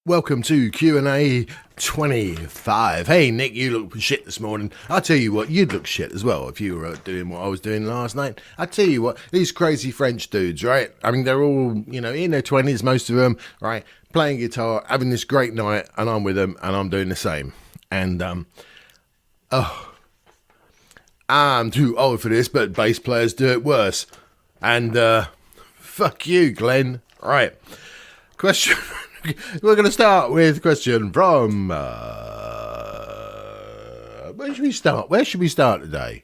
Welcome to Q&A 25. Hey, Nick, you look shit this morning. I tell you what, you'd look shit as well if you were doing what I was doing last night. I tell you what, these crazy French dudes, right? I mean, they're all, in their 20s, most of them, right? Playing guitar, having this great night, and I'm with them, and I'm doing the same. And, I'm too old for this, but bass players do it worse. And, fuck you, Glenn. Right. Question... We're going to start with a question from... where should we start? Where should we start today?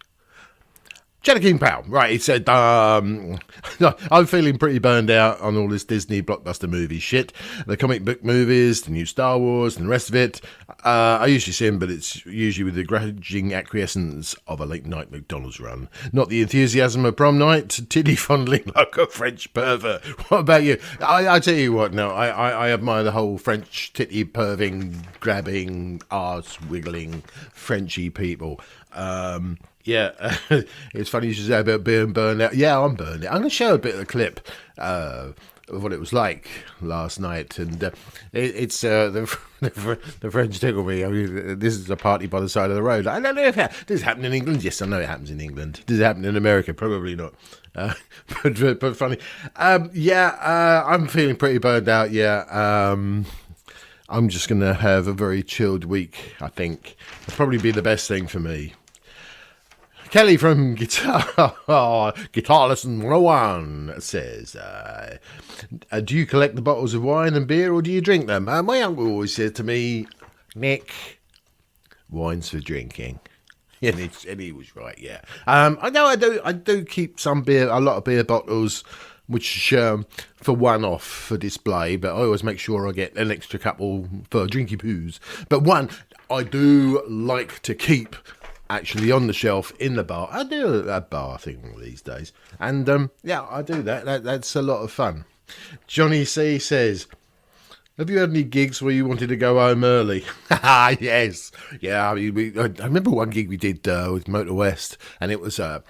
Cheddar King Pal. Right, he said, I'm feeling pretty burned out on all this Disney blockbuster movie shit. The comic book movies, the new Star Wars, and the rest of it. I usually see them, but it's usually with the grudging acquiescence of a late-night McDonald's run. Not the enthusiasm of prom night, titty fondling like a French pervert. What about you? I tell you what, no, I admire the whole French titty perving, grabbing, arse-wiggling Frenchy people. Yeah, it's funny you should say about being burned out. Yeah, I'm burned out. I'm going to show a bit of a clip of what it was like last night, and it's the French tickle me. I mean, this is a party by the side of the road. I don't know if does it happen in England. Yes, I know it happens in England. Does it happen in America? Probably not. But funny. I'm feeling pretty burned out. Yeah. I'm just going to have a very chilled week, I think. It'll probably be the best thing for me. Kelly from Guitar Lesson 101 says, do you collect the bottles of wine and beer or do you drink them? My uncle always said to me, Nick, wine's for drinking. And he was right, yeah. I know I do keep some beer, a lot of beer bottles, which for one-off for display, but I always make sure I get an extra couple for drinky poos. But one, I do like to keep actually on the shelf in the bar. I do a bar thing these days. And, I do that. That's a lot of fun. Johnny C says, have you had any gigs where you wanted to go home early? Yes. Yeah, I remember one gig we did with Motor West, and it was a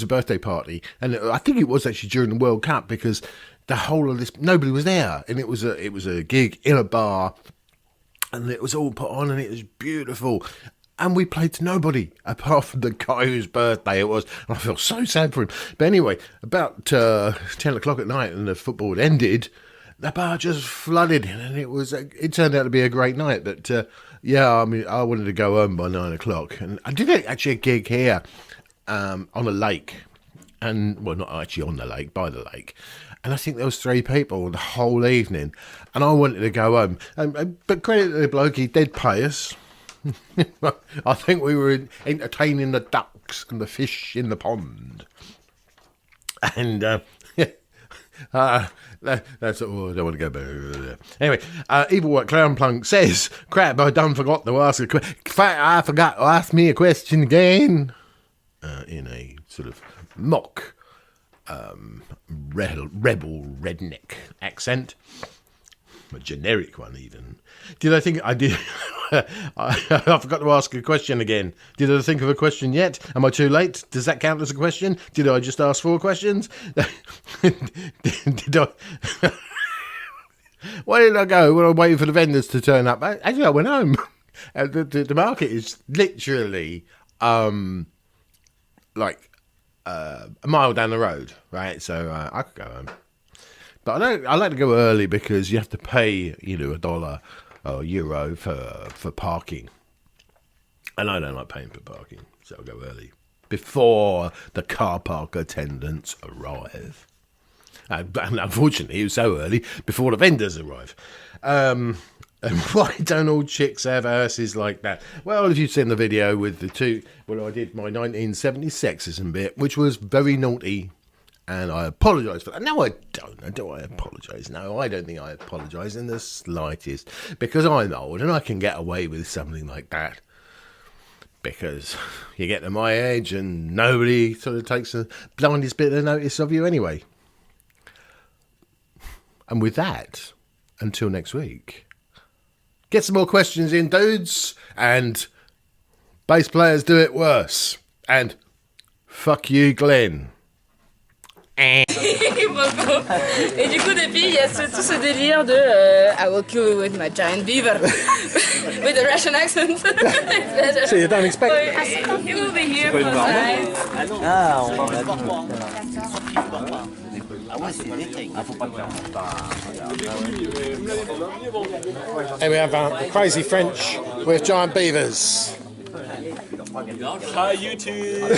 birthday party. And I think it was actually during the World Cup because the whole of this, nobody was there. And it was a gig in a bar, and it was all put on, and it was beautiful. And we played to nobody, apart from the guy whose birthday it was. And I feel so sad for him. But anyway, about 10 o'clock at night, and the football had ended, the bar just flooded. And it turned out to be a great night. But, I wanted to go home by 9 o'clock. And I did actually a gig here on a lake. And, well, not actually on the lake, by the lake. And I think there was 3 people the whole evening. And I wanted to go home. But credit to the bloke, he did pay us. I think we were entertaining the ducks and the fish in the pond. And, that's all. I don't want to go back. Anyway, Evil White Clown Plunk says, crap, I done forgot to ask a question. I forgot to ask me a question again. In a sort of mock, rebel redneck accent. A generic one, even. Did I think I did? I forgot to ask a question again. Did I think of a question yet? Am I too late? Does that count as a question? Did I just ask 4 questions? Did I? Where did I go when I waited for the vendors to turn up? Actually, I went home. The market is literally like a mile down the road, right? So I could go home. But I like to go early because you have to pay, $1 or euro for parking. And I don't like paying for parking, so I'll go early. Before the car park attendants arrive. And unfortunately, it was so early, before the vendors arrive. And why don't all chicks have asses like that? Well, if you've seen the video with the 2, I did my 1970s sexism bit, which was very naughty. And I apologise for that. No, I don't. Do I apologise? No, I don't think I apologise in the slightest. Because I'm old and I can get away with something like that. Because you get to my age and nobody sort of takes the blindest bit of notice of you anyway. And with that, until next week, get some more questions in, dudes. And bass players do it worse. And fuck you, Glenn. Et du coup, depuis, il y a tout ce délire de I will kill you with my giant beaver. With a Russian accent. So you don't expect... He will be here for tonight. Ah, on va And we have crazy French with giant beavers. Hi YouTube!